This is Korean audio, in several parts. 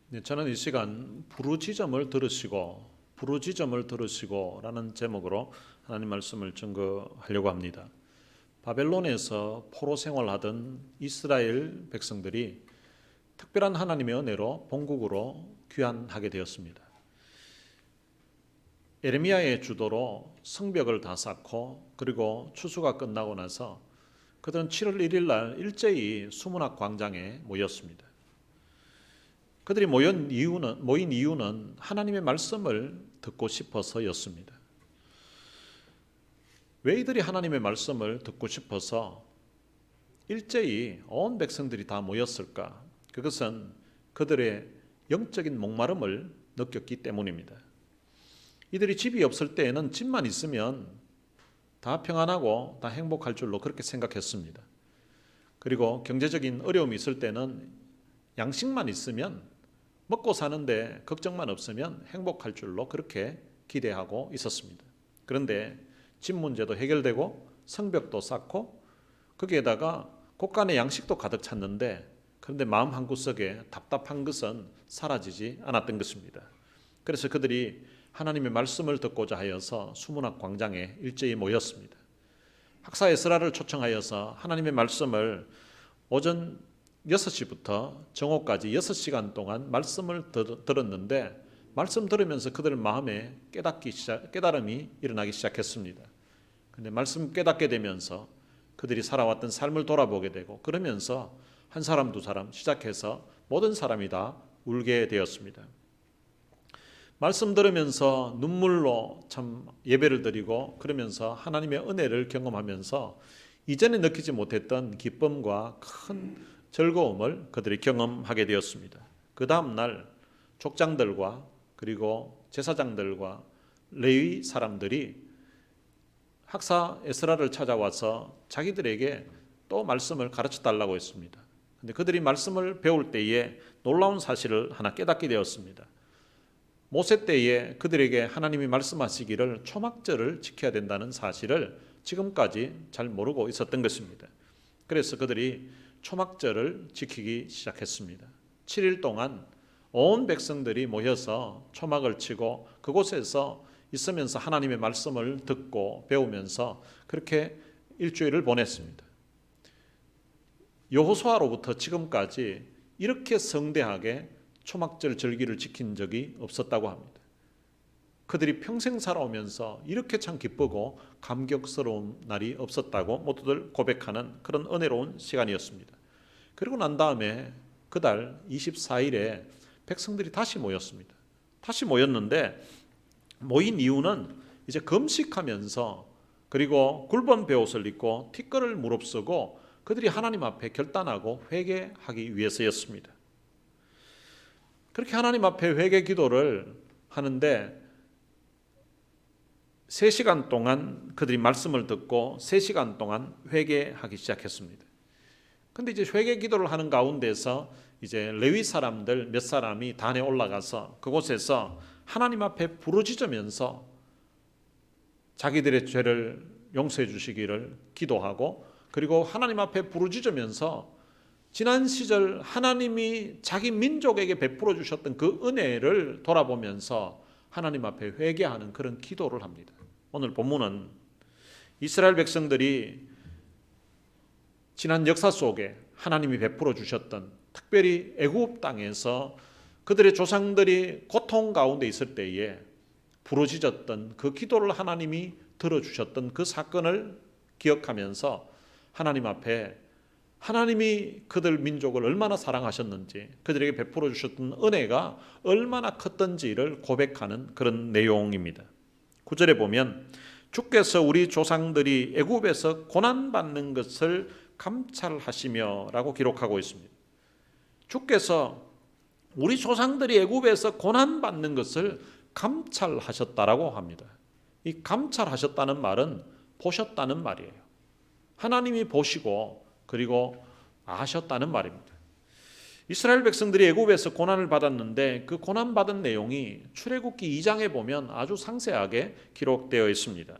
네, 저는 이 시간 부르짖음을 들으시고라는 제목으로 하나님 말씀을 증거하려고 합니다. 바벨론에서 포로 생활하던 이스라엘 백성들이 특별한 하나님의 은혜로 본국으로 귀환하게 되었습니다. 예레미야의 주도로 성벽을 다 쌓고 그리고 추수가 끝나고 나서 그들은 7월 1일 날 일제히 수문학 광장에 모였습니다. 그들이 모인 이유는 하나님의 말씀을 듣고 싶어서였습니다. 왜 이들이 하나님의 말씀을 듣고 싶어서 일제히 온 백성들이 다 모였을까? 그것은 그들의 영적인 목마름을 느꼈기 때문입니다. 이들이 집이 없을 때에는 집만 있으면 다 평안하고 다 행복할 줄로 그렇게 생각했습니다. 그리고 경제적인 어려움이 있을 때는 양식만 있으면 먹고 사는데 걱정만 없으면 행복할 줄로 그렇게 기대하고 있었습니다. 그런데 집 문제도 해결되고 성벽도 쌓고 거기에다가 곳간에 양식도 가득 찼는데 그런데 마음 한구석에 답답한 것은 사라지지 않았던 것입니다. 그래서 그들이 하나님의 말씀을 듣고자 하여서 수문학 광장에 일제히 모였습니다. 학사 에스라를 초청하여서 하나님의 말씀을 오전 6시부터 정오까지 6시간 동안 말씀을 들었는데 말씀 들으면서 그들 마음에 깨달음이 일어나기 시작했습니다. 그런데 말씀 깨닫게 되면서 그들이 살아왔던 삶을 돌아보게 되고 그러면서 한 사람 두 사람 시작해서 모든 사람이 다 울게 되었습니다. 말씀 들으면서 눈물로 참 예배를 드리고 그러면서 하나님의 은혜를 경험하면서 이전에 느끼지 못했던 기쁨과 큰 즐거움을 그들이 경험하게 되었습니다. 그 다음 날 족장들과 그리고 제사장들과 레위 사람들이 학사 에스라를 찾아와서 자기들에게 또 말씀을 가르쳐 달라고 했습니다. 그런데 그들이 말씀을 배울 때에 놀라운 사실을 하나 깨닫게 되었습니다. 모세 때에 그들에게 하나님이 말씀하시기를 초막절을 지켜야 된다는 사실을 지금까지 잘 모르고 있었던 것입니다. 그래서 그들이 초막절을 지키기 시작했습니다. 7일 동안 온 백성들이 모여서 초막을 치고 그곳에서 있으면서 하나님의 말씀을 듣고 배우면서 그렇게 일주일을 보냈습니다. 여호수아로부터 지금까지 이렇게 성대하게 초막절 절기를 지킨 적이 없었다고 합니다. 그들이 평생 살아오면서 이렇게 참 기쁘고 감격스러운 날이 없었다고 모두들 고백하는 그런 은혜로운 시간이었습니다. 그리고 난 다음에 그달 24일에 백성들이 다시 모였습니다. 다시 모였는데 모인 이유는 이제 금식하면서 그리고 굵은 베옷을 입고 티끌을 무릅쓰고 그들이 하나님 앞에 결단하고 회개하기 위해서였습니다. 그렇게 하나님 앞에 회개 기도를 하는데 3시간 동안 그들이 말씀을 듣고 3시간 동안 회개하기 시작했습니다. 근데 이제 회개 기도를 하는 가운데서 이제 레위 사람들 몇 사람이 단에 올라가서 그곳에서 하나님 앞에 부르짖으면서 자기들의 죄를 용서해 주시기를 기도하고 그리고 하나님 앞에 부르짖으면서 지난 시절 하나님이 자기 민족에게 베풀어 주셨던 그 은혜를 돌아보면서 하나님 앞에 회개하는 그런 기도를 합니다. 오늘 본문은 이스라엘 백성들이 지난 역사 속에 하나님이 베풀어 주셨던 특별히 애굽 땅에서 그들의 조상들이 고통 가운데 있을 때에 부르짖었던 그 기도를 하나님이 들어주셨던 그 사건을 기억하면서 하나님 앞에 하나님이 그들 민족을 얼마나 사랑하셨는지 그들에게 베풀어 주셨던 은혜가 얼마나 컸던지를 고백하는 그런 내용입니다. 9절에 보면 주께서 우리 조상들이 애굽에서 고난받는 것을 감찰하시며 라고 기록하고 있습니다. 주께서 우리 조상들이 애굽에서 고난받는 것을 감찰하셨다라고 합니다. 이 감찰하셨다는 말은 보셨다는 말이에요. 하나님이 보시고 그리고 아셨다는 말입니다. 이스라엘 백성들이 애굽에서 고난을 받았는데 그 고난받은 내용이 출애굽기 2장에 보면 아주 상세하게 기록되어 있습니다.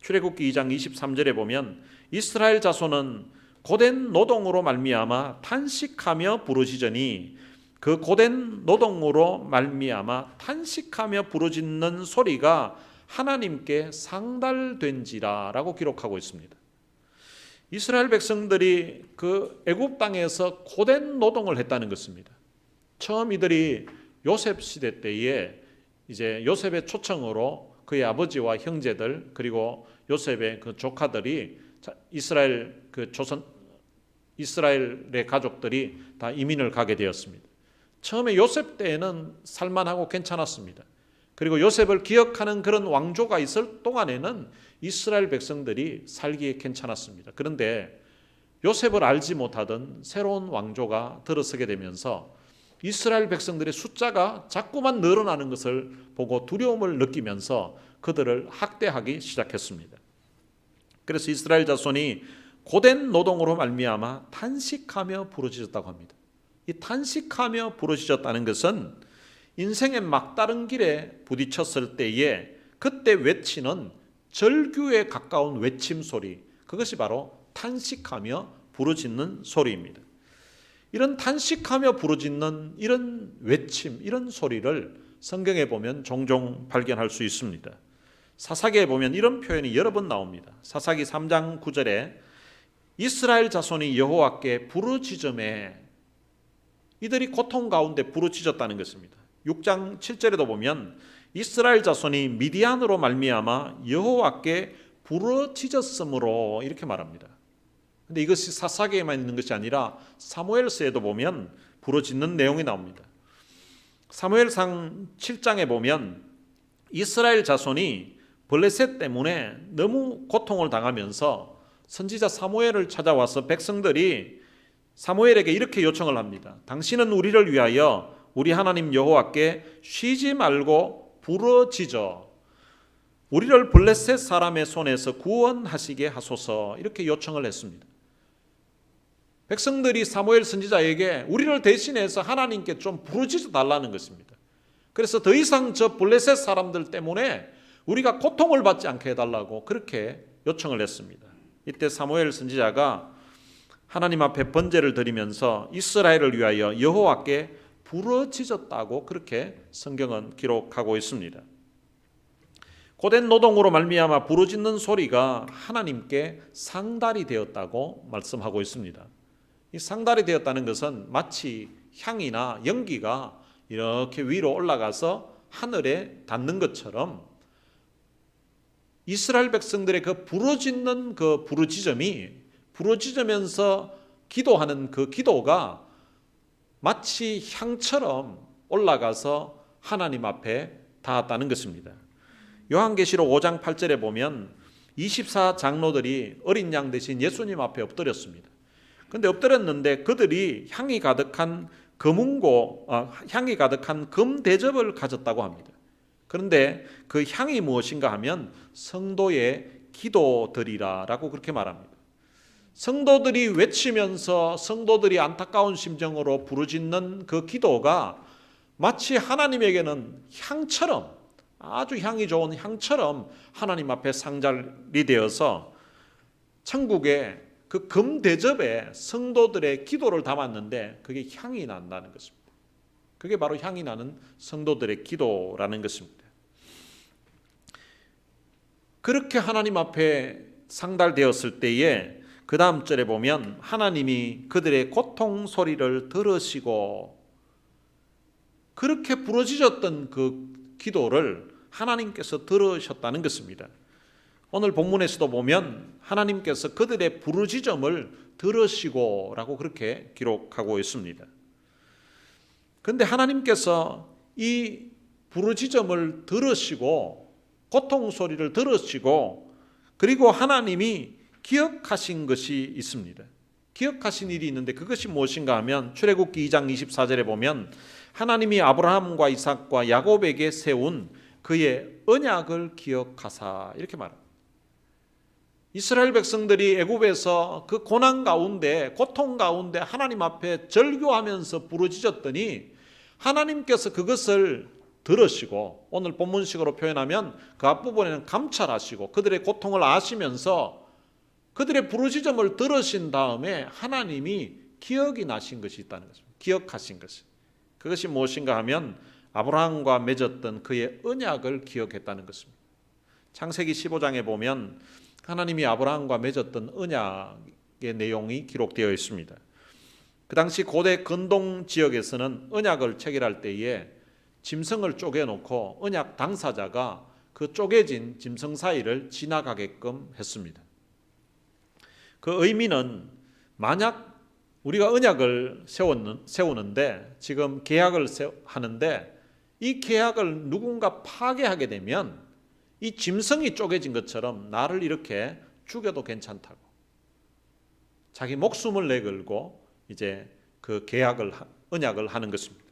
출애굽기 2장 23절에 보면 이스라엘 자손은 고된 노동으로 말미암아 탄식하며 부르짖으니 그 고된 노동으로 말미암아 탄식하며 부르짖는 소리가 하나님께 상달된지라라고 기록하고 있습니다. 이스라엘 백성들이 그 애굽 땅에서 고된 노동을 했다는 것입니다. 처음 이들이 요셉 시대 때에 이제 요셉의 초청으로 그의 아버지와 형제들 그리고 요셉의 그 조카들이 이스라엘의 가족들이 다 이민을 가게 되었습니다. 처음에 요셉 때에는 살만하고 괜찮았습니다. 그리고 요셉을 기억하는 그런 왕조가 있을 동안에는 이스라엘 백성들이 살기에 괜찮았습니다. 그런데 요셉을 알지 못하던 새로운 왕조가 들어서게 되면서 이스라엘 백성들의 숫자가 자꾸만 늘어나는 것을 보고 두려움을 느끼면서 그들을 학대하기 시작했습니다. 그래서 이스라엘 자손이 고된 노동으로 말미암아 탄식하며 부르짖었다고 합니다. 이 탄식하며 부르짖었다는 것은 인생의 막다른 길에 부딪혔을 때에 그때 외치는 절규에 가까운 외침 소리, 그것이 바로 탄식하며 부르짖는 소리입니다. 이런 탄식하며 부르짖는 이런 외침, 이런 소리를 성경에 보면 종종 발견할 수 있습니다. 사사기에 보면 이런 표현이 여러 번 나옵니다. 사사기 3장 9절에 이스라엘 자손이 여호와께 부르짖음에, 이들이 고통 가운데 부르짖었다는 것입니다. 6장 7절에도 보면 이스라엘 자손이 미디안으로 말미암아 여호와께 부르짖었으므로 이렇게 말합니다. 근데 이것이 사사기에만 있는 것이 아니라 사무엘서에도 보면 부르짖는 내용이 나옵니다. 사무엘상 7장에 보면 이스라엘 자손이 블레셋 때문에 너무 고통을 당하면서 선지자 사무엘을 찾아와서 백성들이 사무엘에게 이렇게 요청을 합니다. 당신은 우리를 위하여 우리 하나님 여호와께 쉬지 말고 부르짖어 우리를 블레셋 사람의 손에서 구원하시게 하소서, 이렇게 요청을 했습니다. 백성들이 사무엘 선지자에게 우리를 대신해서 하나님께 좀 부르짖어 달라는 것입니다. 그래서 더 이상 저 블레셋 사람들 때문에 우리가 고통을 받지 않게 해달라고 그렇게 요청을 했습니다. 이때 사무엘 선지자가 하나님 앞에 번제를 드리면서 이스라엘을 위하여 여호와께 부르짖었다고 그렇게 성경은 기록하고 있습니다. 고된 노동으로 말미암아 부르짖는 소리가 하나님께 상달이 되었다고 말씀하고 있습니다. 이 상달이 되었다는 것은 마치 향이나 연기가 이렇게 위로 올라가서 하늘에 닿는 것처럼 이스라엘 백성들의 그 부르짖는 그 부르짖음이, 부르짖으면서 기도하는 그 기도가 마치 향처럼 올라가서 하나님 앞에 닿았다는 것입니다. 요한계시록 5장 8절에 보면 24장로들이 어린 양 대신 예수님 앞에 엎드렸습니다. 그런데 엎드렸는데 그들이 향이 가득한 향이 가득한 금 대접을 가졌다고 합니다. 그런데 그 향이 무엇인가 하면 성도의 기도들이라고 그렇게 말합니다. 성도들이 외치면서 성도들이 안타까운 심정으로 부르짖는 그 기도가 마치 하나님에게는 향처럼, 아주 향이 좋은 향처럼 하나님 앞에 상달이 되어서 천국의 그 금대접에 성도들의 기도를 담았는데 그게 향이 난다는 것입니다. 그게 바로 향이 나는 성도들의 기도라는 것입니다. 그렇게 하나님 앞에 상달되었을 때에 그 다음 절에 보면 하나님이 그들의 고통 소리를 들으시고, 그렇게 부르짖었던 그 기도를 하나님께서 들으셨다는 것입니다. 오늘 본문에서도 보면 하나님께서 그들의 부르짖음을 들으시고 라고 그렇게 기록하고 있습니다. 그런데 하나님께서 이 부르짖음을 들으시고 고통 소리를 들으시고 그리고 하나님이 기억하신 것이 있습니다. 기억하신 일이 있는데 그것이 무엇인가 하면 출애굽기 2장 24절에 보면 하나님이 아브라함과 이삭과 야곱에게 세운 그의 언약을 기억하사, 이렇게 말합니다. 이스라엘 백성들이 애굽에서 그 고난 가운데, 고통 가운데 하나님 앞에 절규하면서 부르짖었더니 하나님께서 그것을 들으시고, 오늘 본문식으로 표현하면 그 앞부분에는 감찰하시고 그들의 고통을 아시면서 그들의 부르짖음을 들으신 다음에 하나님이 기억이 나신 것이 있다는 것입니다. 기억하신 것이. 그것이 무엇인가 하면 아브라함과 맺었던 그의 언약을 기억했다는 것입니다. 창세기 15장에 보면 하나님이 아브라함과 맺었던 언약의 내용이 기록되어 있습니다. 그 당시 고대 근동 지역에서는 언약을 체결할 때에 짐승을 쪼개놓고 언약 당사자가 그 쪼개진 짐승 사이를 지나가게끔 했습니다. 그 의미는 만약 우리가 언약을 세우는데 지금 계약을 하는데 이 계약을 누군가 파괴하게 되면 이 짐승이 쪼개진 것처럼 나를 이렇게 죽여도 괜찮다고 자기 목숨을 내걸고 이제 그 언약을 하는 것입니다.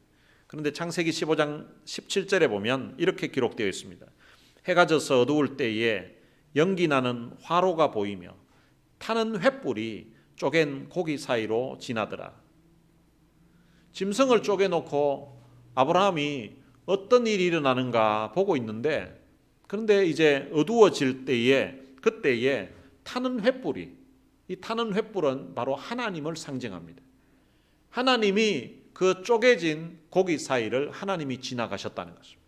그런데 창세기 15장 17절에 보면 이렇게 기록되어 있습니다. 해가 져서 어두울 때에 연기 나는 화로가 보이며 타는 횃불이 쪼갠 고기 사이로 지나더라. 짐승을 쪼개놓고 아브라함이 어떤 일이 일어나는가 보고 있는데, 그런데 이제 어두워질 때에 그때에 타는 횃불이, 이 타는 횃불은 바로 하나님을 상징합니다. 하나님이 그 쪼개진 고기 사이를 하나님이 지나가셨다는 것입니다.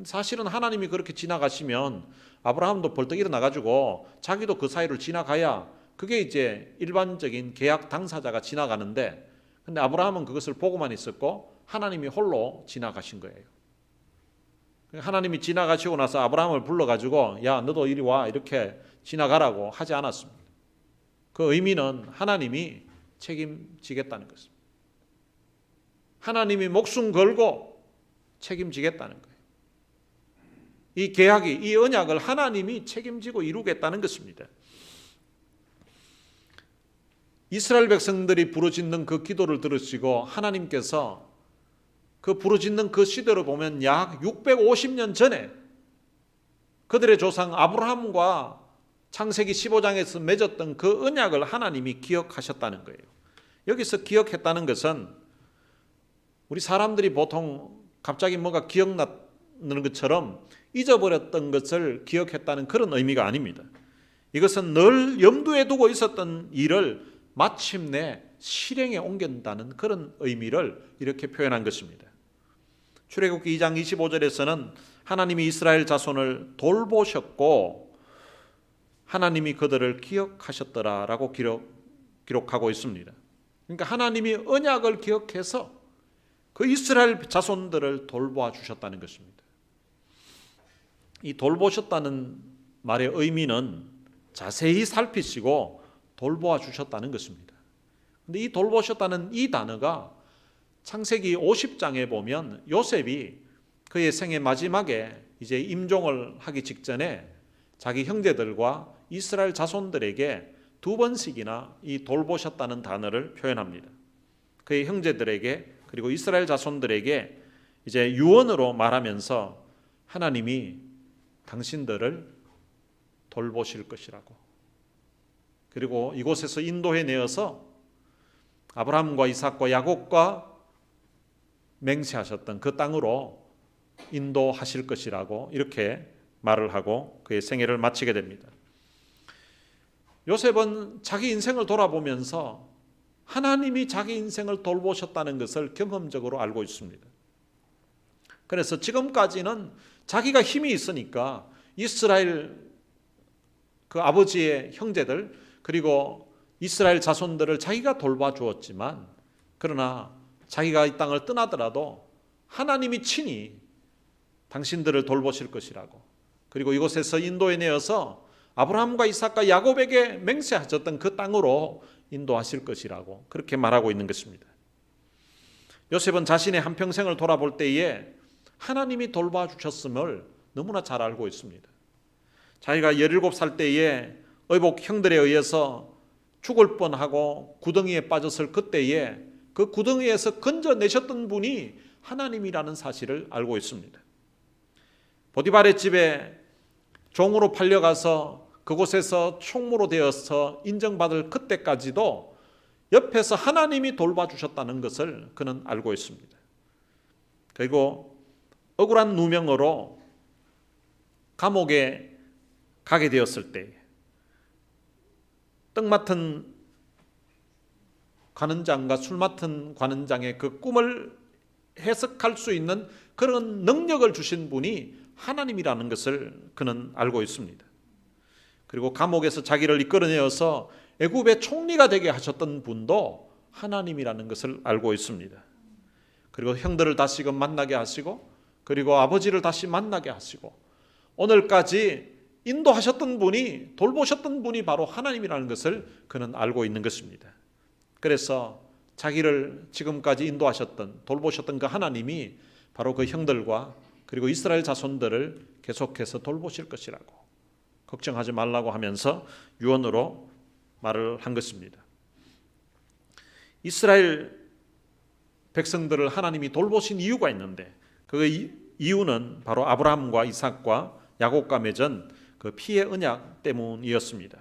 사실은 하나님이 그렇게 지나가시면 아브라함도 벌떡 일어나가지고 자기도 그 사이를 지나가야 그게 이제 일반적인 계약 당사자가 지나가는데, 근데 아브라함은 그것을 보고만 있었고 하나님이 홀로 지나가신 거예요. 하나님이 지나가시고 나서 아브라함을 불러가지고 야 너도 이리 와 이렇게 지나가라고 하지 않았습니다. 그 의미는 하나님이 책임지겠다는 것입니다. 하나님이 목숨 걸고 책임지겠다는 거예요. 이 계약이, 이 언약을 하나님이 책임지고 이루겠다는 것입니다. 이스라엘 백성들이 부르짖는 그 기도를 들으시고 하나님께서 그 부르짖는 그 시대로 보면 약 650년 전에 그들의 조상 아브라함과 창세기 15장에서 맺었던 그 언약을 하나님이 기억하셨다는 거예요. 여기서 기억했다는 것은 우리 사람들이 보통 갑자기 뭔가 기억나는 것처럼 잊어버렸던 것을 기억했다는 그런 의미가 아닙니다. 이것은 늘 염두에 두고 있었던 일을 마침내 실행에 옮긴다는 그런 의미를 이렇게 표현한 것입니다. 출애굽기 2장 25절에서는 하나님이 이스라엘 자손을 돌보셨고 하나님이 그들을 기억하셨더라라고 기록하고 있습니다. 그러니까 하나님이 언약을 기억해서 그 이스라엘 자손들을 돌보아 주셨다는 것입니다. 이 돌보셨다는 말의 의미는 자세히 살피시고 돌보아 주셨다는 것입니다. 그런데 이 돌보셨다는 이 단어가 창세기 50장에 보면 요셉이 그의 생애 마지막에 이제 임종을 하기 직전에 자기 형제들과 이스라엘 자손들에게 2번씩이나 이 돌보셨다는 단어를 표현합니다. 그의 형제들에게 그리고 이스라엘 자손들에게 이제 유언으로 말하면서 하나님이 당신들을 돌보실 것이라고, 그리고 이곳에서 인도해 내어서 아브라함과 이삭과 야곱과 맹세하셨던 그 땅으로 인도하실 것이라고 이렇게 말을 하고 그의 생애를 마치게 됩니다. 요셉은 자기 인생을 돌아보면서 하나님이 자기 인생을 돌보셨다는 것을 경험적으로 알고 있습니다. 그래서 지금까지는 자기가 힘이 있으니까 이스라엘 그 아버지의 형제들 그리고 이스라엘 자손들을 자기가 돌봐주었지만, 그러나 자기가 이 땅을 떠나더라도 하나님이 친히 당신들을 돌보실 것이라고, 그리고 이곳에서 인도해 내어서 아브라함과 이삭과 야곱에게 맹세하셨던 그 땅으로 인도하실 것이라고 그렇게 말하고 있는 것입니다. 요셉은 자신의 한평생을 돌아볼 때에 하나님이 돌봐주셨음을 너무나 잘 알고 있습니다. 자기가 17살 때에 의복 형들에 의해서 죽을 뻔하고 구덩이에 빠졌을 그때에 그 구덩이에서 건져내셨던 분이 하나님이라는 사실을 알고 있습니다. 보디발의 집에 종으로 팔려가서 그곳에서 총무로 되어서 인정받을 그때까지도 옆에서 하나님이 돌봐주셨다는 것을 그는 알고 있습니다. 그리고 억울한 누명으로 감옥에 가게 되었을 때 떡 맡은 관원장과 술 맡은 관원장의 그 꿈을 해석할 수 있는 그런 능력을 주신 분이 하나님이라는 것을 그는 알고 있습니다. 그리고 감옥에서 자기를 이끌어내어서 애굽의 총리가 되게 하셨던 분도 하나님이라는 것을 알고 있습니다. 그리고 형들을 다시금 만나게 하시고, 그리고 아버지를 다시 만나게 하시고, 오늘까지 인도하셨던 분이, 돌보셨던 분이 바로 하나님이라는 것을 그는 알고 있는 것입니다. 그래서 자기를 지금까지 인도하셨던, 돌보셨던 그 하나님이 바로 그 형들과 그리고 이스라엘 자손들을 계속해서 돌보실 것이라고, 걱정하지 말라고 하면서 유언으로 말을 한 것입니다. 이스라엘 백성들을 하나님이 돌보신 이유가 있는데, 그 이유는 바로 아브라함과 이삭과 야곱과 맺은 그 피의 언약 때문이었습니다.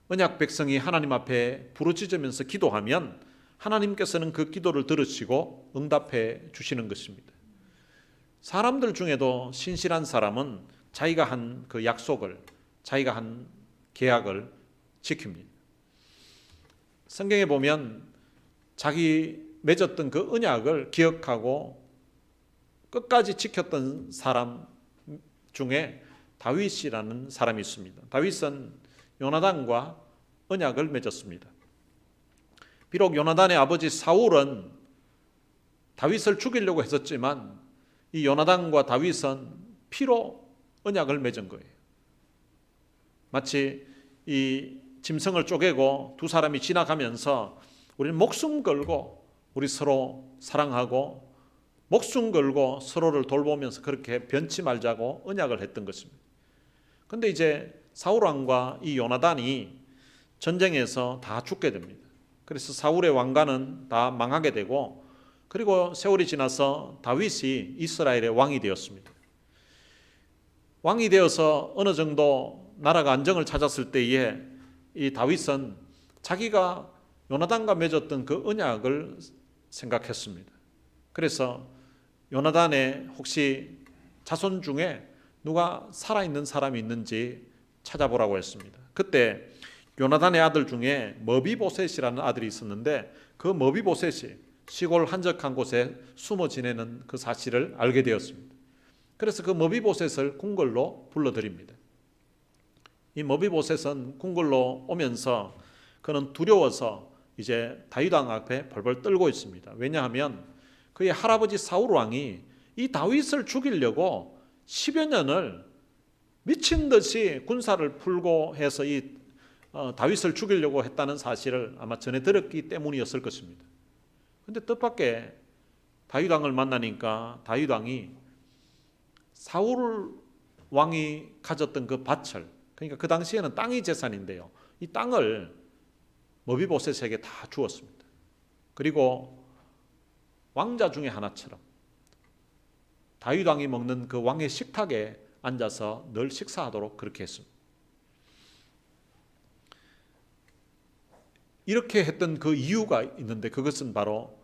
언약 백성이 하나님 앞에 부르짖으면서 기도하면 하나님께서는 그 기도를 들으시고 응답해 주시는 것입니다. 사람들 중에도 신실한 사람은 자기가 한 그 약속을, 자기가 한 계약을 지킵니다. 성경에 보면 자기 맺었던 그 언약을 기억하고 끝까지 지켰던 사람 중에 다윗이라는 사람이 있습니다. 다윗은 요나단과 언약을 맺었습니다. 비록 요나단의 아버지 사울은 다윗을 죽이려고 했었지만 이 요나단과 다윗은 피로 언약을 맺은 거예요. 마치 이 짐승을 쪼개고 두 사람이 지나가면서 우리는 목숨 걸고 우리 서로 사랑하고 목숨 걸고 서로를 돌보면서 그렇게 변치 말자고 언약을 했던 것입니다. 그런데 이제 사울왕과 이 요나단이 전쟁에서 다 죽게 됩니다. 그래서 사울의 왕가는 다 망하게 되고, 그리고 세월이 지나서 다윗이 이스라엘의 왕이 되었습니다. 왕이 되어서 어느 정도 나라가 안정을 찾았을 때에 이 다윗은 자기가 요나단과 맺었던 그 언약을 생각했습니다. 그래서 요나단의 혹시 자손 중에 누가 살아있는 사람이 있는지 찾아보라고 했습니다. 그때 요나단의 아들 중에 머비보셋이라는 아들이 있었는데, 그 머비보셋이 시골 한적한 곳에 숨어 지내는 그 사실을 알게 되었습니다. 그래서 그 머비보셋을 궁궐로 불러들입니다. 이 머비보셋은 궁궐로 오면서 그는 두려워서 이제 다윗 왕 앞에 벌벌 떨고 있습니다. 왜냐하면 그의 할아버지 사울 왕이 이 다윗을 죽이려고 10여 년을 미친 듯이 군사를 풀고 해서 이 다윗을 죽이려고 했다는 사실을 아마 전해 들었기 때문이었을 것입니다. 그런데 뜻밖의 다윗 왕을 만나니까 다윗 왕이 사울 왕이 가졌던 그 밭을, 그러니까 그 당시에는 땅이 재산인데요, 이 땅을 머비보셋에게 다 주었습니다. 그리고 왕자 중에 하나처럼 다윗 왕이 먹는 그 왕의 식탁에 앉아서 늘 식사하도록 그렇게 했습니다. 이렇게 했던 그 이유가 있는데, 그것은 바로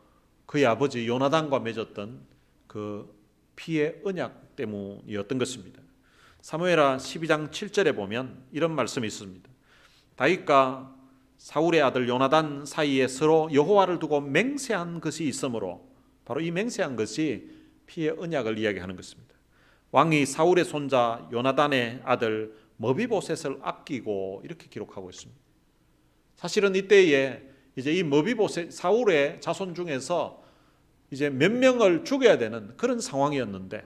그의 아버지 요나단과 맺었던 그 피의 언약 때문이었던 것입니다. 사무엘하 12장 7절에 보면 이런 말씀이 있습니다. 다윗과 사울의 아들 요나단 사이에 서로 여호와를 두고 맹세한 것이 있으므로, 바로 이 맹세한 것이 피의 언약을 이야기하는 것입니다. 왕이 사울의 손자 요나단의 아들 머비보셋을 아끼고, 이렇게 기록하고 있습니다. 사실은 이때에 이제 이 머비보셋, 사울의 자손 중에서 이제 몇 명을 죽여야 되는 그런 상황이었는데,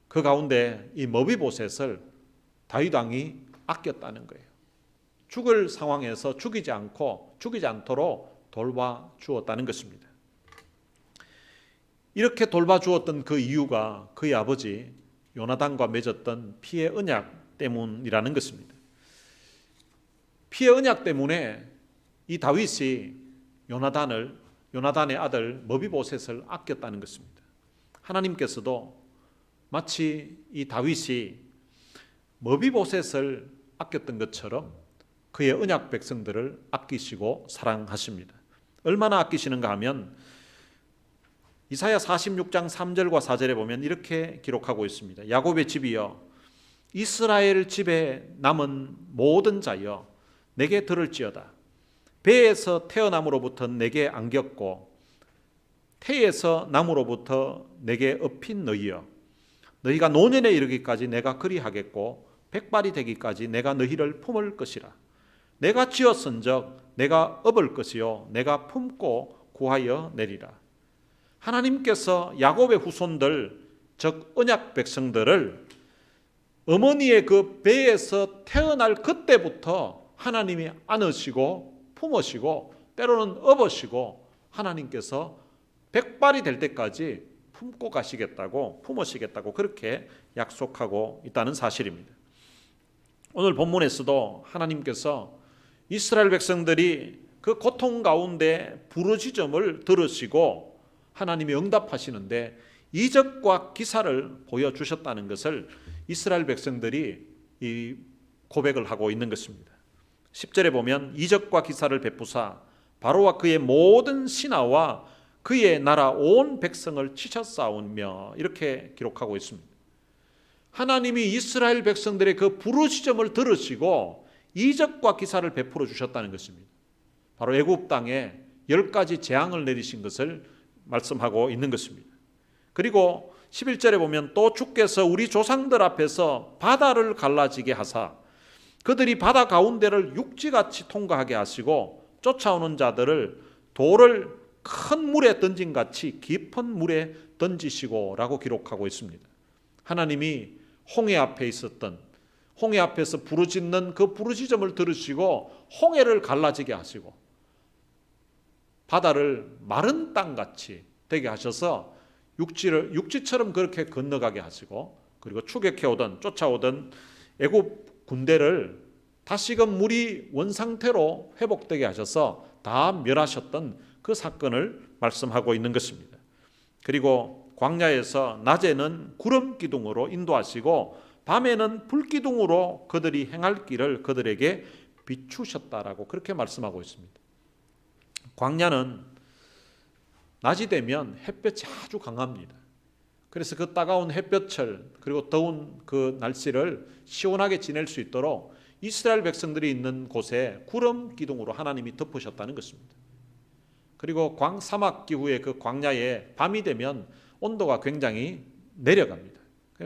그 가운데 이 머비보셋을 다윗 왕이 아꼈다는 거예요. 죽을 상황에서 죽이지 않도록 돌봐 주었다는 것입니다. 이렇게 돌봐 주었던 그 이유가 그의 아버지 요나단과 맺었던 피의 언약 때문이라는 것입니다. 피의 언약 때문에 이 다윗이 요나단의 아들 머비보셋을 아꼈다는 것입니다. 하나님께서도 마치 이 다윗이 머비보셋을 아꼈던 것처럼 그의 언약 백성들을 아끼시고 사랑하십니다. 얼마나 아끼시는가 하면 이사야 46장 3절과 4절에 보면 이렇게 기록하고 있습니다. 야곱의 집이여, 이스라엘 집에 남은 모든 자여, 내게 들을지어다. 배에서 태어남으로부터 내게 안겼고 태에서 남으로부터 내게 업힌 너희여, 너희가 노년에 이르기까지 내가 그리하겠고 백발이 되기까지 내가 너희를 품을 것이라. 내가 지었은적 내가 업을 것이요 내가 품고 구하여 내리라. 하나님께서 야곱의 후손들, 즉 언약 백성들을 어머니의 그 배에서 태어날 그때부터 하나님이 안으시고 품으시고 때로는 업으시고 하나님께서 백발이 될 때까지 품고 가시겠다고, 품으시겠다고 그렇게 약속하고 있다는 사실입니다. 오늘 본문에서도 하나님께서 이스라엘 백성들이 그 고통 가운데 부르짖음을 들으시고 하나님이 응답하시는데 이적과 기사를 보여주셨다는 것을 이스라엘 백성들이 이 고백을 하고 있는 것입니다. 10절에 보면 이적과 기사를 베푸사 바로와 그의 모든 신하와 그의 나라 온 백성을 치셨사오며 이렇게 기록하고 있습니다. 하나님이 이스라엘 백성들의 그 부르짖음을 들으시고 이적과 기사를 베풀어 주셨다는 것입니다. 바로 애굽 땅에 10가지 재앙을 내리신 것을 말씀하고 있는 것입니다. 그리고 11절에 보면 또 주께서 우리 조상들 앞에서 바다를 갈라지게 하사 그들이 바다 가운데를 육지같이 통과하게 하시고 쫓아오는 자들을 돌을 큰 물에 던진 같이 깊은 물에 던지시고 라고 기록하고 있습니다. 하나님이 홍해 앞에 있었던, 홍해 앞에서 부르짖는 그 부르짖음을 들으시고 홍해를 갈라지게 하시고 바다를 마른 땅같이 되게 하셔서 육지처럼 그렇게 건너가게 하시고 그리고 추격해오던 쫓아오던 애굽 군대를 다시금 물이 원상태로 회복되게 하셔서 다 멸하셨던 그 사건을 말씀하고 있는 것입니다. 그리고 광야에서 낮에는 구름 기둥으로 인도하시고 밤에는 불 기둥으로 그들이 행할 길을 그들에게 비추셨다라고 그렇게 말씀하고 있습니다. 광야는 낮이 되면 햇볕이 아주 강합니다. 그래서 그 따가운 햇볕을 그리고 더운 그 날씨를 시원하게 지낼 수 있도록 이스라엘 백성들이 있는 곳에 구름 기둥으로 하나님이 덮으셨다는 것입니다. 그리고 사막 기후의 그 광야에 밤이 되면 온도가 굉장히 내려갑니다.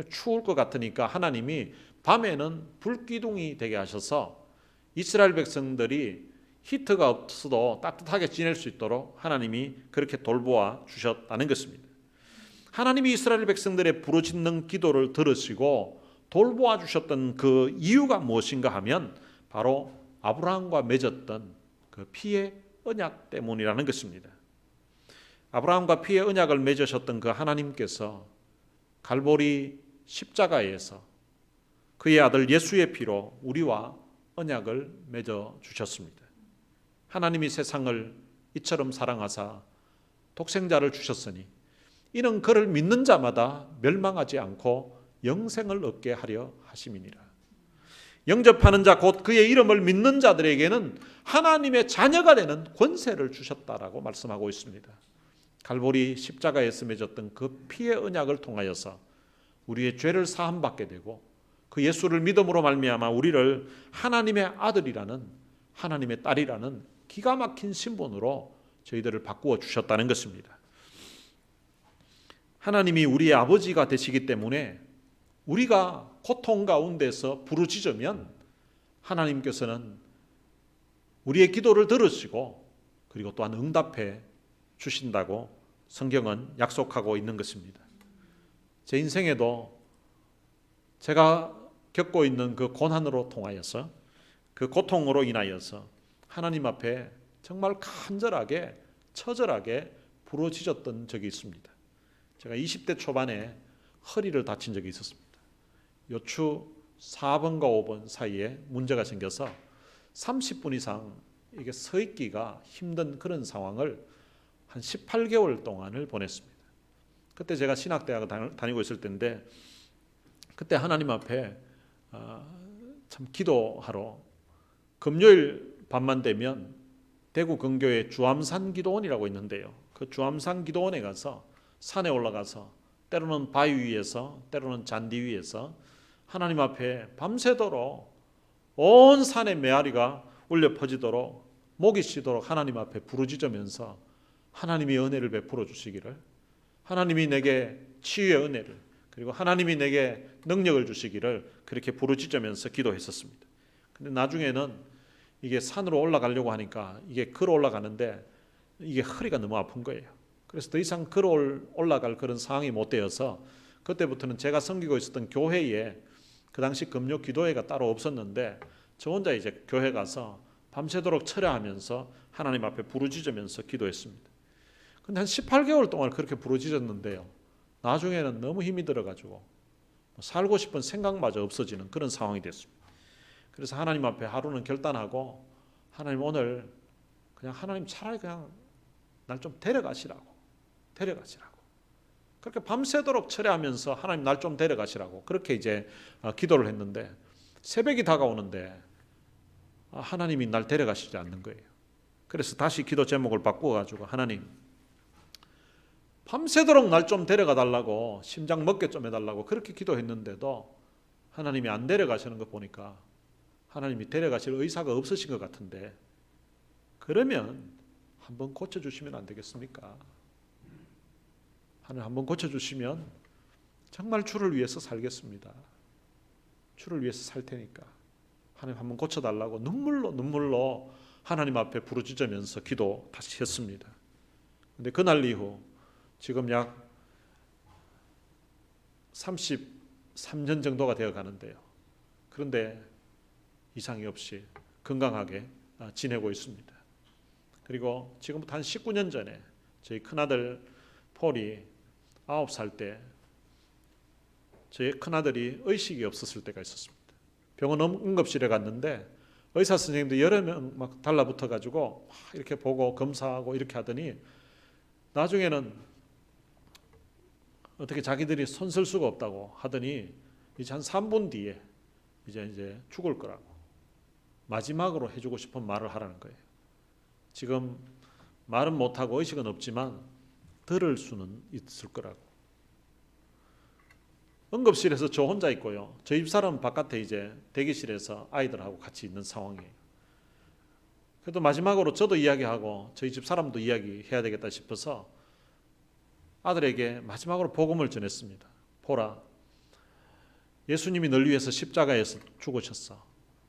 추울 것 같으니까 하나님이 밤에는 불기둥이 되게 하셔서 이스라엘 백성들이 히트가 없어도 따뜻하게 지낼 수 있도록 하나님이 그렇게 돌보아 주셨다는 것입니다. 하나님이 이스라엘 백성들의 부르짖는 기도를 들으시고 돌보아 주셨던 그 이유가 무엇인가 하면 바로 아브라함과 맺었던 그 피의 언약 때문이라는 것입니다. 아브라함과 피의 언약을 맺으셨던 그 하나님께서 갈보리 십자가에서 그의 아들 예수의 피로 우리와 언약을 맺어 주셨습니다. 하나님이 세상을 이처럼 사랑하사 독생자를 주셨으니 이는 그를 믿는 자마다 멸망하지 않고 영생을 얻게 하려 하심이니라. 영접하는 자 곧 그의 이름을 믿는 자들에게는 하나님의 자녀가 되는 권세를 주셨다라고 말씀하고 있습니다. 갈보리 십자가에서 맺었던 그 피의 언약을 통하여서 우리의 죄를 사함받게 되고 그 예수를 믿음으로 말미암아 우리를 하나님의 아들이라는, 하나님의 딸이라는 기가 막힌 신분으로 저희들을 바꾸어 주셨다는 것입니다. 하나님이 우리의 아버지가 되시기 때문에 우리가 고통 가운데서 부르짖으면 하나님께서는 우리의 기도를 들으시고 그리고 또한 응답해 주신다고 성경은 약속하고 있는 것입니다. 제 인생에도 제가 겪고 있는 그 고난으로 통하여서 그 고통으로 인하여서 하나님 앞에 정말 간절하게 처절하게 부르짖었던 적이 있습니다. 제가 20대 초반에 허리를 다친 적이 있었습니다. 요추 4번과 5번 사이에 문제가 생겨서 30분 이상 이게 서 있기가 힘든 그런 상황을 한 18개월 동안을 보냈습니다. 그때 제가 신학대학을 다니고 있을 때인데 그때 하나님 앞에 참 기도하러 금요일 밤만 되면 대구 근교에 주암산 기도원이라고 있는데요. 그 주암산 기도원에 가서 산에 올라가서 때로는 바위 위에서 때로는 잔디 위에서 하나님 앞에 밤새도록 온 산의 메아리가 울려 퍼지도록 목이 쉬도록 하나님 앞에 부르짖으면서 하나님이 은혜를 베풀어 주시기를, 하나님이 내게 치유의 은혜를, 그리고 하나님이 내게 능력을 주시기를 그렇게 부르짖으면서 기도했었습니다. 근데 나중에는 이게 산으로 올라가려고 하니까 이게 걸어 올라가는데 이게 허리가 너무 아픈 거예요. 그래서 더 이상 걸어 올라갈 그런 상황이 못 되어서 그때부터는 제가 섬기고 있었던 교회에, 그 당시 금요 기도회가 따로 없었는데 저 혼자 이제 교회 가서 밤새도록 철야하면서 하나님 앞에 부르짖으면서 기도했습니다. 근데 한 18개월 동안 그렇게 부르짖었는데요, 나중에는 너무 힘이 들어가지고 살고 싶은 생각마저 없어지는 그런 상황이 됐습니다. 그래서 하나님 앞에 하루는 결단하고, 하나님 오늘 그냥 하나님 차라리 그냥 날 좀 데려가시라고. 그렇게 밤새도록 철야하면서 하나님 날 좀 데려가시라고 그렇게 이제 기도를 했는데, 새벽이 다가오는데 하나님이 날 데려가시지 않는 거예요. 그래서 다시 기도 제목을 바꾸어가지고, 하나님 밤새도록 날 좀 데려가 달라고, 심장 먹게 좀 해달라고 그렇게 기도했는데도 하나님이 안 데려가시는 거 보니까 하나님이 데려가실 의사가 없으신 것 같은데, 그러면 한번 고쳐주시면 안 되겠습니까? 하나님 한번 고쳐주시면 정말 주를 위해서 살겠습니다. 주를 위해서 살 테니까 하나님 한번 고쳐달라고 눈물로 하나님 앞에 부르짖으면서 기도 다시 했습니다. 근데 그날 이후 지금 약 33년 정도가 되어 가는데요, 그런데 이상이 없이 건강하게 지내고 있습니다. 그리고 지금부터 한 19년 전에 저희 큰아들 폴이 9살 때 저희 큰아들이 의식이 없었을 때가 있었습니다. 병원 응급실에 갔는데 의사 선생님도 여러 명 막 달라붙어 가지고 이렇게 보고 검사하고 이렇게 하더니 나중에는 어떻게 자기들이 손 쓸 수가 없다고 하더니 이제 한 3분 뒤에 이제 죽을 거라고 마지막으로 해주고 싶은 말을 하라는 거예요. 지금 말은 못하고 의식은 없지만 들을 수는 있을 거라고. 응급실에서 저 혼자 있고요, 저희 집사람은 바깥에 이제 대기실에서 아이들하고 같이 있는 상황이에요. 그래도 마지막으로 저도 이야기하고 저희 집사람도 이야기해야 되겠다 싶어서 아들에게 마지막으로 복음을 전했습니다. 보라, 예수님이 널 위해서 십자가에서 죽으셨어.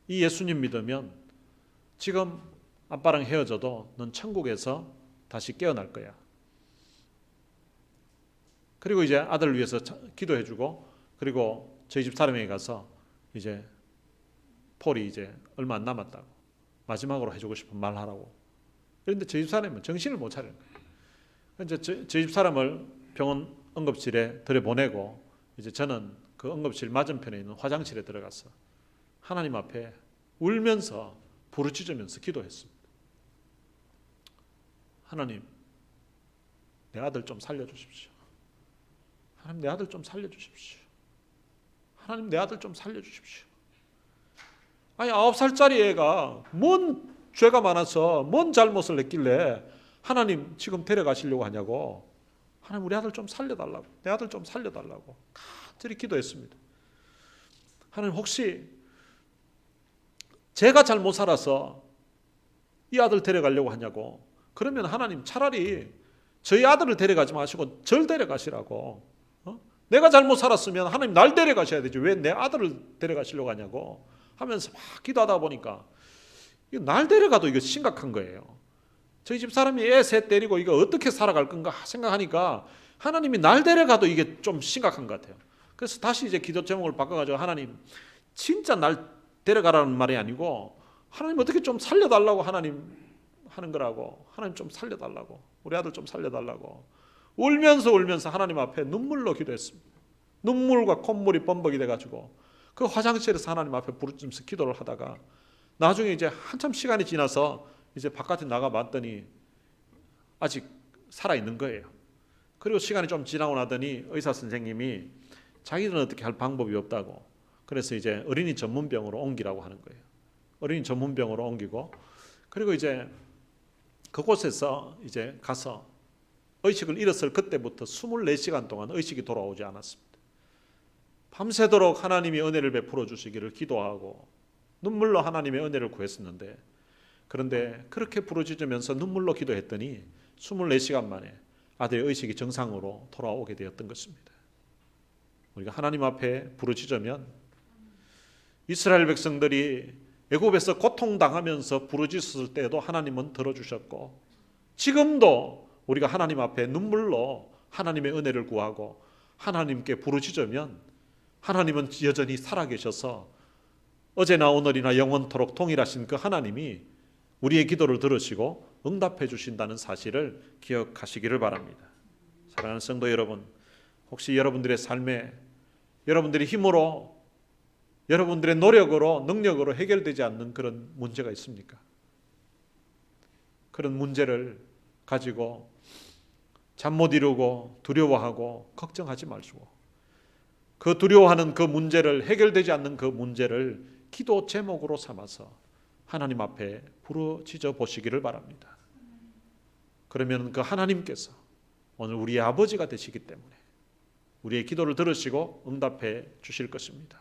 이 예수님 믿으면 지금 아빠랑 헤어져도 넌 천국에서 다시 깨어날 거야. 그리고 이제 아들을 위해서 기도해주고, 그리고 저희 집 사람에게 가서 이제 폴이 이제 얼마 안 남았다고 마지막으로 해주고 싶은 말 하라고. 그런데 저희 집 사람은 정신을 못 차리는 거예요. 이제 저희 집 사람을 병원 응급실에 들여보내고, 이제 저는 그 응급실 맞은편에 있는 화장실에 들어가서 하나님 앞에 울면서 부르짖으면서 기도했습니다. 하나님, 내 아들 좀 살려주십시오. 하나님, 내 아들 좀 살려주십시오. 하나님, 내 아들 좀 살려주십시오. 아니 9살짜리 애가 뭔 죄가 많아서 뭔 잘못을 했길래 하나님 지금 데려가시려고 하냐고. 하나님, 우리 아들 좀 살려달라고, 내 아들 좀 살려달라고 간절히 기도했습니다. 하나님, 혹시 제가 잘못 살아서 이 아들 데려가려고 하냐고. 그러면 하나님 차라리 저희 아들을 데려가지 마시고 절 데려가시라고. 내가 잘못 살았으면 하나님 날 데려가셔야 되지 왜 내 아들을 데려가시려고 하냐고 하면서 막 기도하다 보니까 이거 날 데려가도 이거 심각한 거예요. 저희 집 사람이 애 셋 데리고 이거 어떻게 살아갈 건가 생각하니까 하나님이 날 데려가도 이게 좀 심각한 것 같아요. 그래서 다시 이제 기도 제목을 바꿔가지고, 하나님 진짜 날 데려가라는 말이 아니고 하나님 어떻게 좀 살려달라고 하나님 하는 거라고. 하나님 좀 살려달라고, 우리 아들 좀 살려달라고 울면서 하나님 앞에 눈물로 기도했습니다. 눈물과 콧물이 범벅이 돼가지고 그 화장실에서 하나님 앞에 부르짖으면서 기도를 하다가 나중에 이제 한참 시간이 지나서 이제 바깥에 나가 봤더니 아직 살아있는 거예요. 그리고 시간이 좀 지나고 나더니 의사 선생님이 자기들은 어떻게 할 방법이 없다고, 그래서 이제 어린이 전문병으로 옮기라고 하는 거예요. 어린이 전문병으로 옮기고, 그리고 이제 그곳에서 이제 가서 의식을 잃었을 그때부터 24시간 동안 의식이 돌아오지 않았습니다. 밤새도록 하나님이 은혜를 베풀어 주시기를 기도하고 눈물로 하나님의 은혜를 구했었는데, 그런데 그렇게 부르짖으면서 눈물로 기도했더니 24시간 만에 아들의 의식이 정상으로 돌아오게 되었던 것입니다. 우리가 하나님 앞에 부르짖으면 이스라엘 백성들이 애굽에서 고통당하면서 부르짖었을 때에도 하나님은 들어주셨고, 지금도 우리가 하나님 앞에 눈물로 하나님의 은혜를 구하고 하나님께 부르짖으면 하나님은 여전히 살아계셔서 어제나 오늘이나 영원토록 동일하신 그 하나님이 우리의 기도를 들으시고 응답해 주신다는 사실을 기억하시기를 바랍니다. 사랑하는 성도 여러분, 혹시 여러분들의 삶에 여러분들의 힘으로, 여러분들의 노력으로, 능력으로 해결되지 않는 그런 문제가 있습니까? 그런 문제를 가지고 잠 못 이루고 두려워하고 걱정하지 마시고, 그 두려워하는 그 문제를, 해결되지 않는 그 문제를 기도 제목으로 삼아서 하나님 앞에 부르짖어 보시기를 바랍니다. 그러면 그 하나님께서 오늘 우리의 아버지가 되시기 때문에 우리의 기도를 들으시고 응답해 주실 것입니다.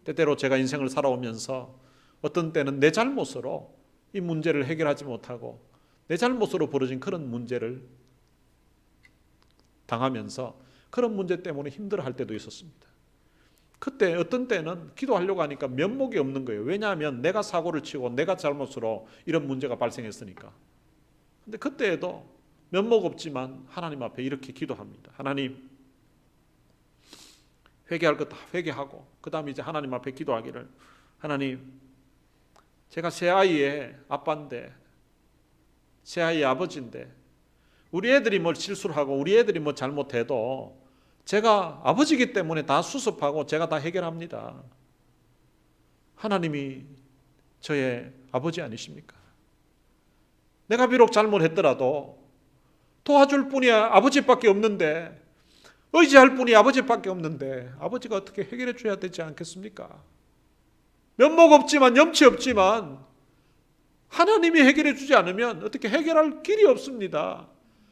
때때로 제가 인생을 살아오면서 어떤 때는 내 잘못으로 이 문제를 해결하지 못하고 내 잘못으로 벌어진 그런 문제를 당하면서 그런 문제 때문에 힘들어할 때도 있었습니다. 그때 어떤 때는 기도하려고 하니까 면목이 없는 거예요. 왜냐하면 내가 사고를 치고 내가 잘못으로 이런 문제가 발생했으니까. 근데 그때에도 면목 없지만 하나님 앞에 이렇게 기도합니다. 하나님, 회개할 것 다 회개하고 그 다음에 이제 하나님 앞에 기도하기를, 하나님, 제가 새 아이의 아빠인데, 새 아이의 아버지인데, 우리 애들이 뭘 실수를 하고 우리 애들이 뭐 잘못해도 제가 아버지이기 때문에 다 수습하고 제가 다 해결합니다. 하나님이 저의 아버지 아니십니까? 내가 비록 잘못했더라도 도와줄 분이 아버지밖에 없는데, 의지할 분이 아버지밖에 없는데 아버지가 어떻게 해결해 줘야 되지 않겠습니까? 면목 없지만, 염치 없지만 하나님이 해결해 주지 않으면 어떻게 해결할 길이 없습니다.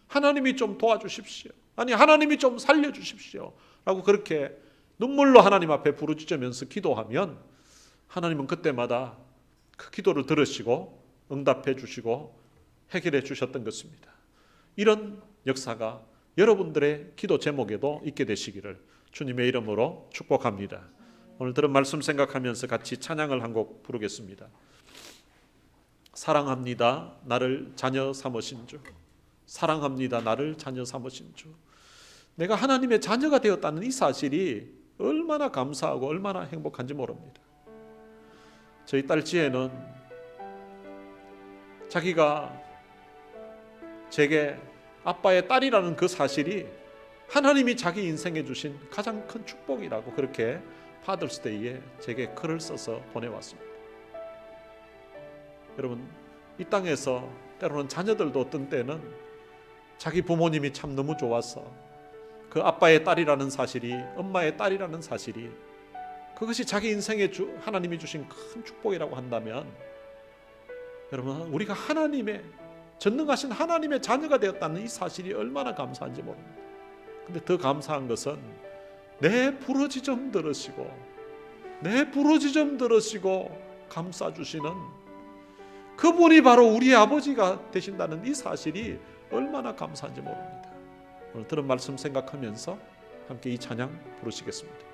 하나님이 좀 도와주십시오. 아니, 하나님이 좀 살려주십시오 라고 그렇게 눈물로 하나님 앞에 부르짖으면서 기도하면 하나님은 그때마다 그 기도를 들으시고 응답해 주시고 해결해 주셨던 것입니다. 이런 역사가 여러분들의 기도 제목에도 있게 되시기를 주님의 이름으로 축복합니다. 오늘 들은 말씀 생각하면서 같이 찬양을 한 곡 부르겠습니다. 사랑합니다, 나를 자녀 삼으신 주. 사랑합니다, 나를 자녀 삼으신 주. 내가 하나님의 자녀가 되었다는 이 사실이 얼마나 감사하고 얼마나 행복한지 모릅니다. 저희 딸 지혜는 자기가 제게 아빠의 딸이라는 그 사실이 하나님이 자기 인생에 주신 가장 큰 축복이라고 그렇게 파더스데이에 제게 글을 써서 보내왔습니다. 여러분, 이 땅에서 때로는 자녀들도 어떤 때는 자기 부모님이 참 너무 좋아서 그 아빠의 딸이라는 사실이, 엄마의 딸이라는 사실이, 그것이 자기 인생에 하나님이 주신 큰 축복이라고 한다면, 여러분, 우리가 하나님의, 전능하신 하나님의 자녀가 되었다는 이 사실이 얼마나 감사한지 모릅니다. 근데 더 감사한 것은 내 부르짖음 들으시고, 내 부르짖음 들으시고 감싸 주시는 그분이 바로 우리의 아버지가 되신다는 이 사실이 얼마나 감사한지 모릅니다. 오늘 들은 말씀 생각하면서 함께 이 찬양 부르시겠습니다.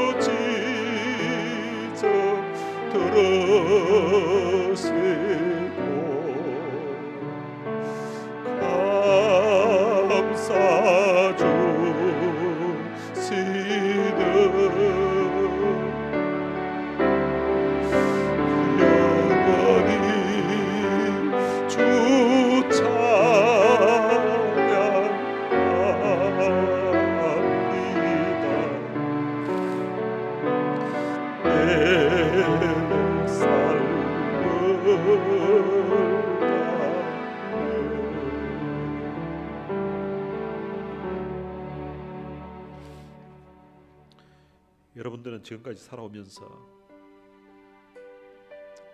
부르짖어 들으시고 감사 주시는 영원히 주 여러분들은 지금까지 살아오면서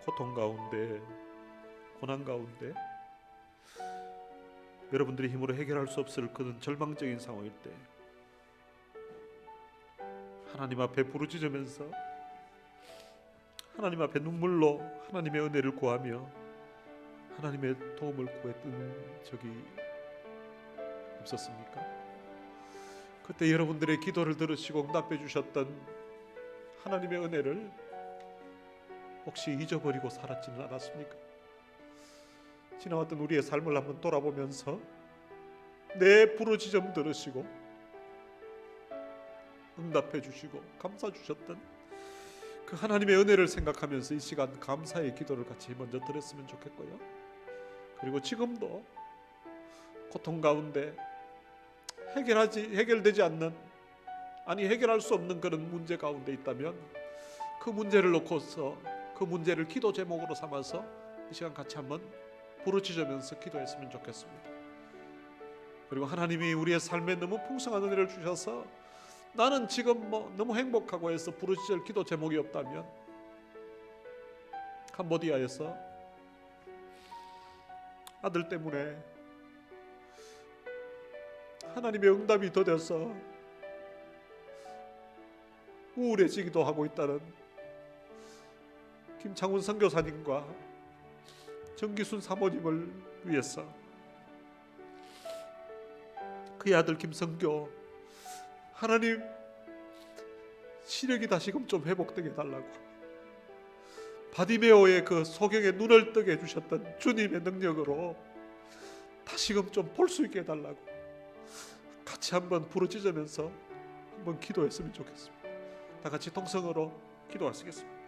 고통 가운데, 고난 가운데 여러분들의 힘으로 해결할 수 없을 그런 절망적인 상황일 때 하나님 앞에 부르짖으면서 하나님 앞에 눈물로 하나님의 은혜를 구하며 하나님의 도움을 구했던 적이 없었습니까? 그때 여러분들의 기도를 들으시고 응답해 주셨던 하나님의 은혜를 혹시 잊어버리고 살았지는 않았습니까? 지나왔던 우리의 삶을 한번 돌아보면서 내 부르짖음 들으시고 응답해 주시고 감사 주셨던 그 하나님의 은혜를 생각하면서 이 시간 감사의 기도를 같이 먼저 드렸으면 좋겠고요. 그리고 지금도 고통 가운데 해결되지 않는, 아니 해결할 수 없는 그런 문제 가운데 있다면 그 문제를 놓고서 그 문제를 기도 제목으로 삼아서 이 시간 같이 한번 부르짖으면서 기도했으면 좋겠습니다. 그리고 하나님이 우리의 삶에 너무 풍성한 은혜를 주셔서 나는 지금 너무 행복하고 해서 부르짖을 기도 제목이 없다면 캄보디아에서 아들 때문에 하나님의 응답이 더뎌서 우울해지기도 하고 있다는 김창훈 선교사님과 정기순 사모님을 위해서 그의 아들 김성교, 하나님 시력이 다시금 좀 회복되게 해달라고, 바디메오의 그 소경의 눈을 뜨게 해주셨던 주님의 능력으로 다시금 좀 볼 수 있게 해달라고 같이 한번 부르짖으면서 한번 기도했으면 좋겠습니다. 다 같이 통성으로 기도하시겠습니다.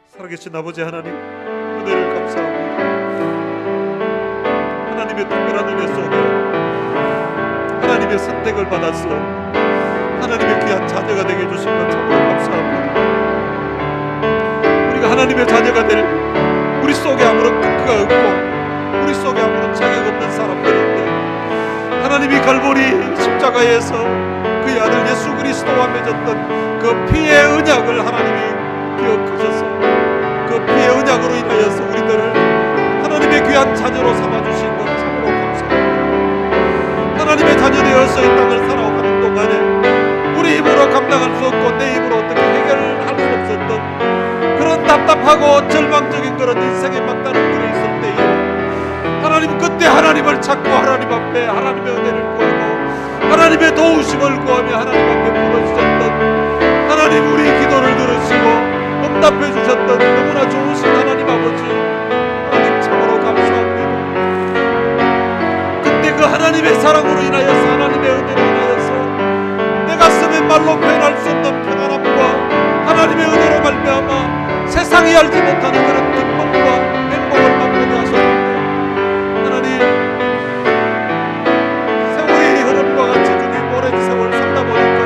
살아계신 아버지 하나님, 은혜를 감사합니다. 하나님의 특별한 은혜 속에 하나님의 선택을 받아서 하나님의 귀한 자녀가 되게 해주신 것 참으로 감사합니다. 우리가 하나님의 자녀가 될, 우리 속에 아무런 근거가 없고 우리 속에 아무런 자격 없는 사람들인데 하나님이 갈보리 십자가에서 그의 아들 예수 그리스도와 맺었던 그 피의 언약을 하나님이 기억하셔서 그 피의 언약으로 인하여서 우리들을 하나님의 귀한 자녀로 삼아주신 것 참으로 감사합니다. 하나님의 자녀 되어서 이 땅을 살아가는 동안에 우리 힘으로 감당할 수 없고 내 힘으로 어떻게 해결할 수 없었던 그런 답답하고 절망적인 그런 인생의 막다른 길에 있을 때에 하나님, 그때 하나님을 찾고 하나님 앞에 하나님의 은혜를 구하고 하나님의 도우심을 구하며 하나님 앞에 부르짖었던 하나님, 우리 기도를 들으시고 응답해 주셨던 너무나 좋으신 하나님 아버지, 하나님 참으로 감사합니다. 근데 그 하나님의 사랑으로 인하여서, 하나님의 은혜로 인하여서 내 가슴에 말로 표현할 수 없는 평안함과 하나님의 은혜로 말미암아 세상이 알지 못하는 그런 기쁨과 행복을 맛보게 하셨는데 하나님, 세월이 흐름과 같이 주님 오랜 세월 살다 보니까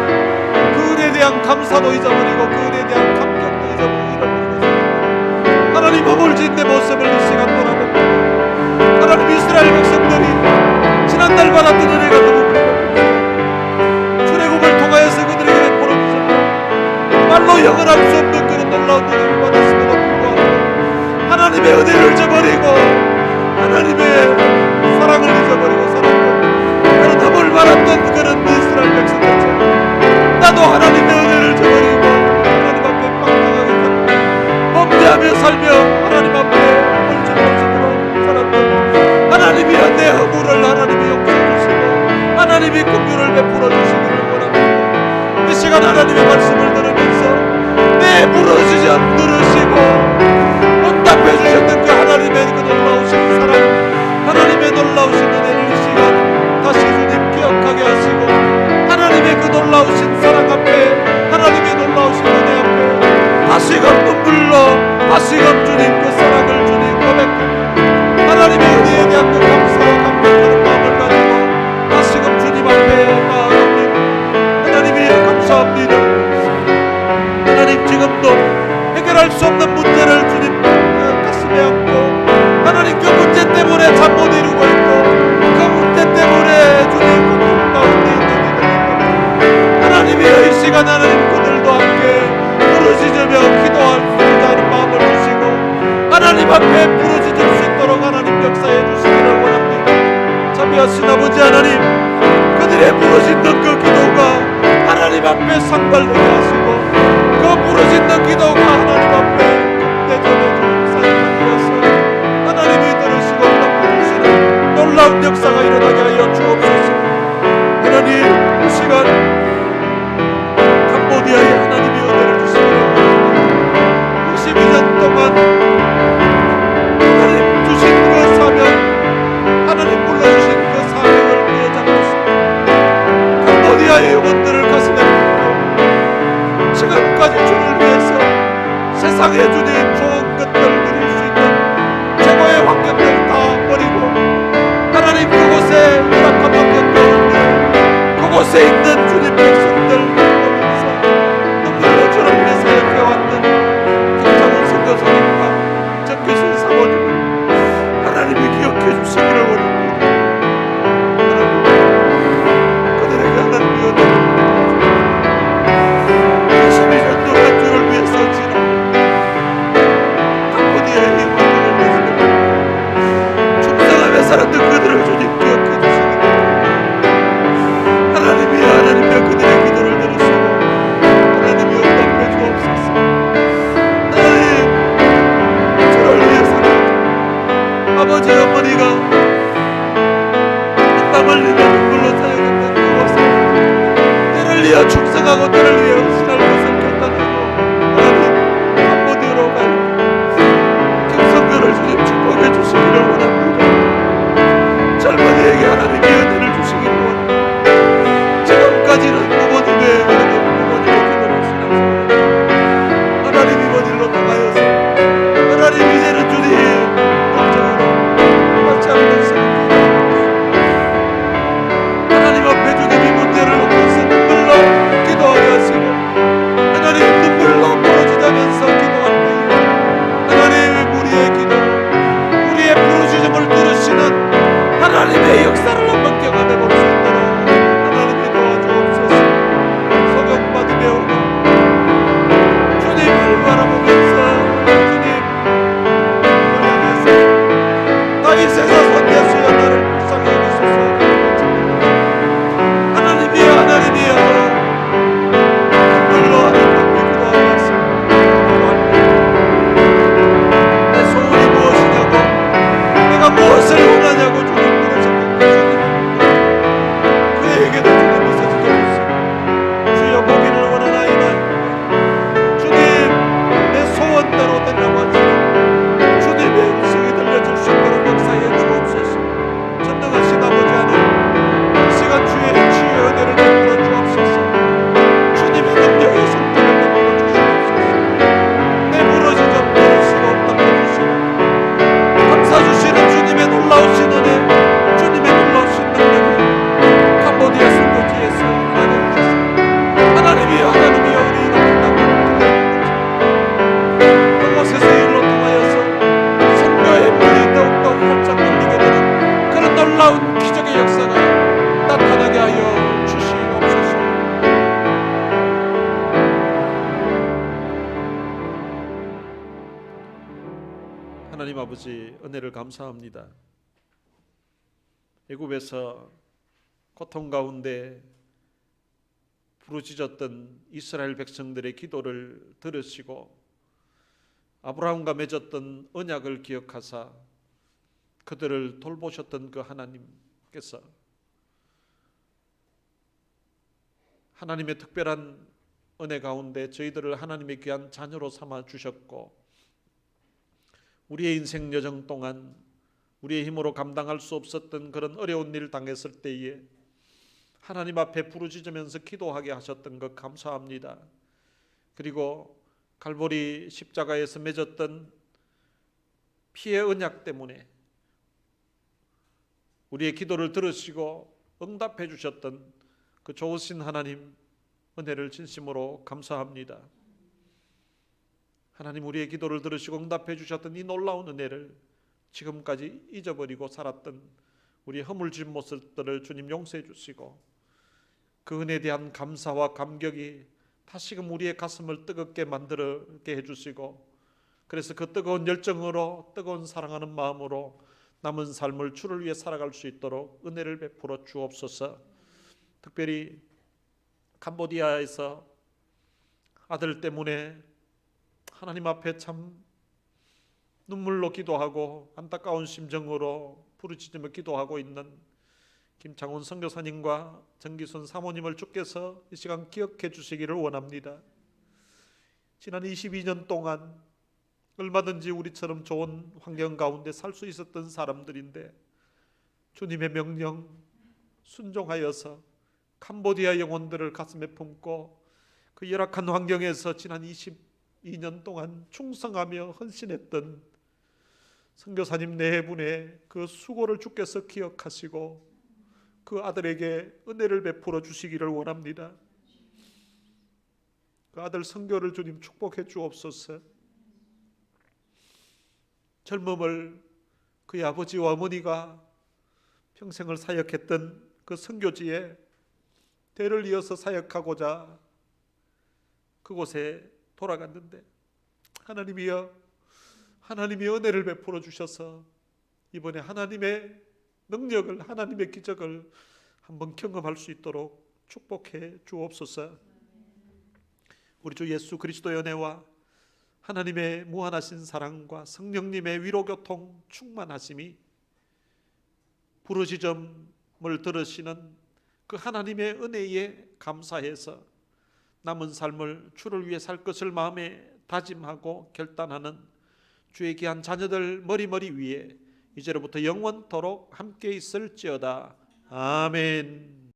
그 은혜에 대한 감사도 잊어버리고 그 은혜에 대한 감격도 잊어버리고 하나님, 허물진 내 모습을 이 시간 돌아봅니다. 하나님, 이스라엘 백성들이 지난달 받았던 은혜가 너무 부족합니다. 출애굽을 통하여서 그들에게 베풀어 주셨다. 말로 영언할 수 없는 그런 놀라운 은혜를 받았음에도 불구하고 하나님의 은혜를 잊어버리고 하나님의 사랑을 잊어버리고 살았던 그런 허물 많았던 그런 이스라엘 백성들처럼 나도 하나님의 은혜를 저버리고 하나님이 긍휼을 베풀어 주시기를 원합니다. 이 시간 하나님의 말씀을 들으면서 내 부르짖음 들으시고 응답해 주셨던 그 하나님의 그 놀라우신 사랑, 하나님의 놀라우신 은혜를 이 시간 다시 주님 기억하게 하시고, 하나님의 그 놀라우신 사랑 앞에, 하나님의 놀라우신 은혜 앞에 다시금 눈물로 다시금 주님 그 사랑을 주님 고백하고, 하나님의 은혜에 대한 그 감사와 감격하는 마음을 가지고 다시금 주님 앞에 나아갑니다. 하나님이 감사합니다. 하나님 지금도 해결할 수 없는 문제를 주님 가슴에 안고, 하나님 그 문제 때문에 잠 못 이루고 있고, 그 문제 때문에 주님 고통 가운데 있는 이들입니다. 하나님이 이 시간 하나님 그들도 함께 부르짖으며 기도할 수 있는 마음을 주시고, 하나님 앞에 부르짖을 수 있도록 하나님 역사해 주시기를 원합니다. 자비하신 아버지 하나님, 그들의 부르짖는 그 기도가 하나님 앞에 상달되게 하시고, 그 부르짖는 기도가 하나님 앞에 대전에 주님 사역하게 하여 하나님이 들으시고 응답해주시는 놀라운 역사가 일어나게 하여 주옵소서. 하나님, 이 시간 캄보디아에 하나님이 은혜를 주시기를 원합니다. 52년 동안 하나님 주신 그 사명, 하나님 불러주신 그 사명을 부여잡고서 캄보디아의 영혼들을 가슴에 품고 지금까지 주를 위해서 세상에 주님 좋은 것들 누릴 수 있는 최고의 환경들 다 버리고, 하나님 그곳에 열악한 환경 가운데 그곳에 있는 주님 백성들 보면서 눈물로 주를 위해 사역해왔던 김창훈 선교사님과 정규순 사모님을 하나님이 기억해 주시기를 원합니다. 하나님, 그들에게 하나님이 은혜를 22년 동안 주를 위해서 지나 캄보디아의 힘을 위해서 충성하며 살았던 그들을 주님 기억해 주시기를, 하나님이 하나님의 그들의 기도를 들으시고 하나님이 응답해 주옵소서. 하나님, 주를 위해 살았던 아버지 어머니가 땀 흘리며 눈물로 사역했던 그곳에 때를 위해 충성하고 때를 위해 헌신할 것을 결단하고 하나님 캄보디아로 갈 김성교를 주님 축복해 주시기를 원합니다. 젊은이에게 하나님이 은혜를 주시기를 원합니다. 지금까지는 부모님의 기도를 신앙생활, 하나님 이번 일로 통하여서 하나님 이제는 주님 영적으로 맞지 않는 생각, 하나님 앞에 주님 이 문제를 놓고서 눈물로 기도하게 하시고, 하나님 눈물로 부르짖으면서 기도할 때에 하나님 우리의 기도를, 우리의 부르짖음을 들으시는 하나님의 역사를 한번 경험해 볼 수 있도록 하나님이 도와주옵소서. 소경받으며 오고 주님을 바라보면서 주님 향해서 다윗에서 선대수여 나를 불쌍히 여기소서. 하나님이여 눈물로 하나님 앞에 기도하게 하시고, 내 소원이 무엇이냐고, 내가 무엇을 원하냐고 주님 물으셨던 그 주님, 그에게도 주님 있어주게 주시고, 주여 보기를 원하나이다. 주님 내 소원대로 된다고 하시고 주님의 음성이 들려줄 수 있도록 역사해 주옵소서. 전능하신 아버지 하나님, 이 시간 주의 치유의 은혜를 베풀어 주옵소서. 주님의 능력의 손길을 베풀어 주시옵소서. 내 부르짖음 들으시고 응답해 주시고, 감사 주시는 주님의 놀라우신 은혜, 주님의 놀라우신 능력이 캄보디아 선교지에서 일어나게 주셔서 하나님이여 우리 이렇게 그곳에서 일로 통하여서 선교의 문이 더욱더 활짝 열리게 되는 그런 놀라운 기적의 역사가 나타나게 하여 주시옵소서. 하나님 아버지, 은혜를 감사합니다. 애굽에서 고통 가운데 부르짖었던 이스라엘 백성들의 기도를 들으시고 아브라함과 맺었던 언약을 기억하사 그들을 돌보셨던 그 하나님께서 하나님의 특별한 은혜 가운데 저희들을 하나님의 귀한 자녀로 삼아 주셨고, 우리의 인생 여정 동안 우리의 힘으로 감당할 수 없었던 그런 어려운 일을 당했을 때에 하나님 앞에 부르짖으면서 기도하게 하셨던 것 감사합니다. 그리고 갈보리 십자가에서 맺었던 피의 언약 때문에 우리의 기도를 들으시고 응답해 주셨던 그 좋으신 하나님 은혜를 진심으로 감사합니다. 하나님, 우리의 기도를 들으시고 응답해 주셨던 이 놀라운 은혜를 지금까지 잊어버리고 살았던 우리의 허물진 모습들을 주님 용서해 주시고, 그 은혜에 대한 감사와 감격이 다시금 우리의 가슴을 뜨겁게 만들게 해주시고, 그래서 그 뜨거운 열정으로, 뜨거운 사랑하는 마음으로 남은 삶을 주를 위해 살아갈 수 있도록 은혜를 베풀어 주옵소서. 특별히 캄보디아에서 아들 때문에 하나님 앞에 참 눈물로 기도하고 안타까운 심정으로 부르짖으며 기도하고 있는 김창훈 선교사님과 정기순 사모님을 주께서 이 시간 기억해 주시기를 원합니다. 지난 22년 동안 얼마든지 우리처럼 좋은 환경 가운데 살 수 있었던 사람들인데, 주님의 명령 순종하여서 캄보디아 영혼들을 가슴에 품고 그 열악한 환경에서 지난 22년 동안 충성하며 헌신했던 선교사님 네 분의 그 수고를 주께서 기억하시고 그 아들에게 은혜를 베풀어 주시기를 원합니다. 그 아들 선교를 주님 축복해 주옵소서. 젊음을 그의 아버지와 어머니가 평생을 사역했던 그 선교지에 대를 이어서 사역하고자 그곳에 돌아갔는데, 하나님이여, 하나님이 은혜를 베풀어 주셔서 이번에 하나님의 능력을, 하나님의 기적을 한번 경험할 수 있도록 축복해 주옵소서. 우리 주 예수 그리스도의 은혜와 하나님의 무한하신 사랑과 성령님의 위로교통 충만하심이 부르짖음을 들으시는 그 하나님의 은혜에 감사해서 남은 삶을 주를 위해 살 것을 마음에 다짐하고 결단하는 주의 귀한 자녀들 머리머리 위에 이제로부터 영원토록 함께 있을지어다. 아멘.